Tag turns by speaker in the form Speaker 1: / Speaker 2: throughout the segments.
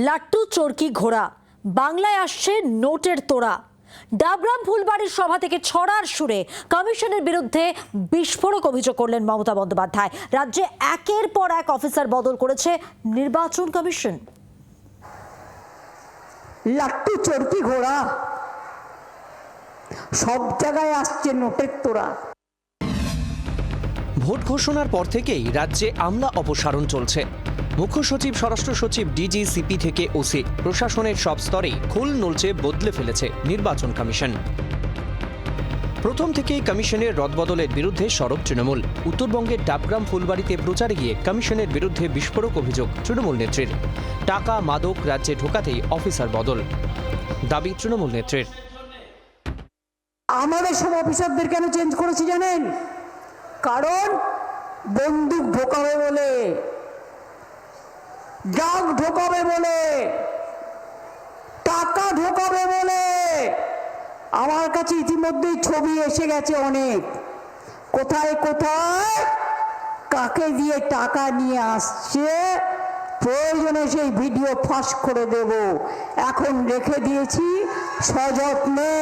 Speaker 1: লাট্টু চরকি ঘোড়া বাংলায় আসছে নোটের তোড়া। ডাবগ্রাম ফুলবাড়ির সভা থেকে ছড়ার সুরে কমিশনের বিরুদ্ধে বিস্ফোরক অভিযোগ করলেন মমতা বন্দ্যোপাধ্যায়। রাজ্যে একের পর এক অফিসার বদল করেছে নির্বাচন কমিশন।
Speaker 2: লাট্টু চরকি ঘোড়া সব জায়গায় আসছে নোটের তোড়া।
Speaker 3: ভোট ঘোষণার পর থেকেই রাজ্যে আমলা অপসারণ চলছে। মুখ্য সচিব, স্বরাষ্ট্র সচিব, ডিজি, সিপি থেকে ওসি, প্রশাসনের সব স্তরেই খোল নলচে বদলে ফেলেছে নির্বাচন কমিশন। প্রথম থেকেই কমিশনের রদবদলের বিরুদ্ধে সরব তৃণমূল। উত্তরবঙ্গের ডাবগ্রাম ফুলবাড়িতে প্রচারে গিয়ে কমিশনের বিরুদ্ধে বিস্ফোরক অভিযোগ তৃণমূল নেত্রীর। টাকা মাদক রাজ্যে ঢোকাতেই অফিসার বদল, দাবি তৃণমূল নেত্রীর।
Speaker 2: আমাদের সব অফিসারদের কেন চেঞ্জ করেছি জানেন? কারণ বন্দুক ঢোকাবে বলে, ড্রাগ ঢোকাবে বলে, টাকা ঢোকাবে বলে। আমার কাছে ইতিমধ্যেই ছবি এসে গেছে অনেক, কোথায় কোথায় কাকে দিয়ে টাকা নিয়ে আসছে। প্রয়োজনে সেই ভিডিও ফাঁস করে দেব, এখন রেখে দিয়েছি সযত্নে।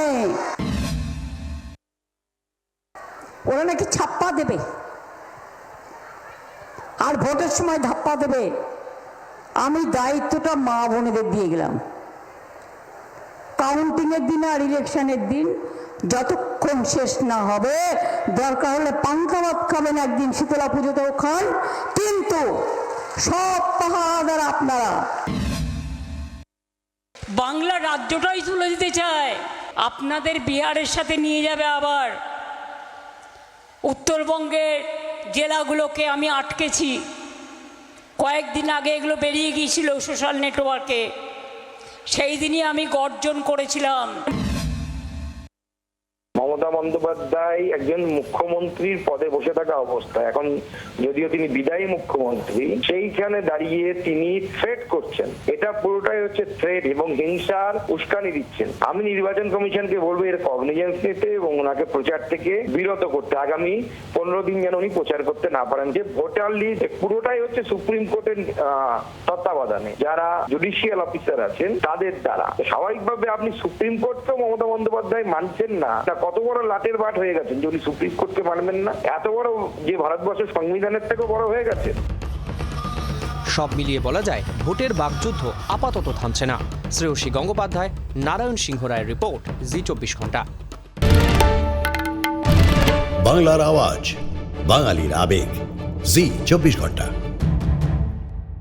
Speaker 2: ওরা নাকি ছাপ্পা দেবে আর ভোটের সময় ধাপ্পা দেবে। আমি দায়িত্বটা মা বোনেদের দিয়ে গেলাম। কাউন্টিং এর দিন আর ইলেকশনের দিন যতক্ষণ শেষ না হবে, দরকার হলে পান্তা ভাত খাবেন, একদিন শীতলা পুজোতেও খান, কিন্তু সব পাহাড়াদার আপনারা।
Speaker 4: বাংলা রাজ্যটাই তুলে দিতে চায়, আপনাদের বিহারের সাথে নিয়ে যাবে। আবার উত্তরবঙ্গের জেলাগুলোকে আমি আটকেছি। কয়েকদিন আগে এগুলো বেরিয়ে গিয়েছিল সোশ্যাল নেটওয়ার্কে, সেই দিনই আমি গর্জন করেছিলাম।
Speaker 5: মমতা বন্দ্যোপাধ্যায় একজন মুখ্যমন্ত্রীর পদে বসে থাকা অবস্থায়, এখন যদিও তিনি বিদায়ী মুখ্যমন্ত্রী, সেইখানে দাঁড়িয়ে তিনি থ্রেট করছেন। এটা পুরোটাই হচ্ছে থ্রেট এবং হিংসার উস্কানি দিচ্ছেন। আমি নির্বাচন কমিশনকে বলবো এর কগনিজেন্স নিতে এবং ওনাকে প্রচার থেকে বিরত করতে। আগামী 15 দিন যেন উনি প্রচার করতে না পারেন। যে ভোটার লিস্ট পুরোটাই হচ্ছে সুপ্রিম কোর্টের তত্ত্বাবধানে যারা জুডিশিয়াল অফিসার আছেন তাদের দ্বারা। স্বাভাবিকভাবে আপনি সুপ্রিম কোর্টকেও মমতা বন্দ্যোপাধ্যায় মানছেন না, কত বড় লাটের বাট হয়ে গেছেন যদি সুপ্রিম কোর্টকে মানবেন না। এত বড় যে ভারতবর্ষের সংবিধানের থেকেও বড় হয়ে গেছে।
Speaker 3: সব মিলিয়ে বলা যায় ভোটের বাকযুদ্ধ আপাতত থামছে না। শ্রেয়সী গঙ্গোপাধ্যায়, নারায়ণ সিংহ রায়ের রিপোর্ট, জি24 ঘন্টা।
Speaker 6: বাংলার আওয়াজ, বাঙালির আবেগ, জি24 ঘন্টা।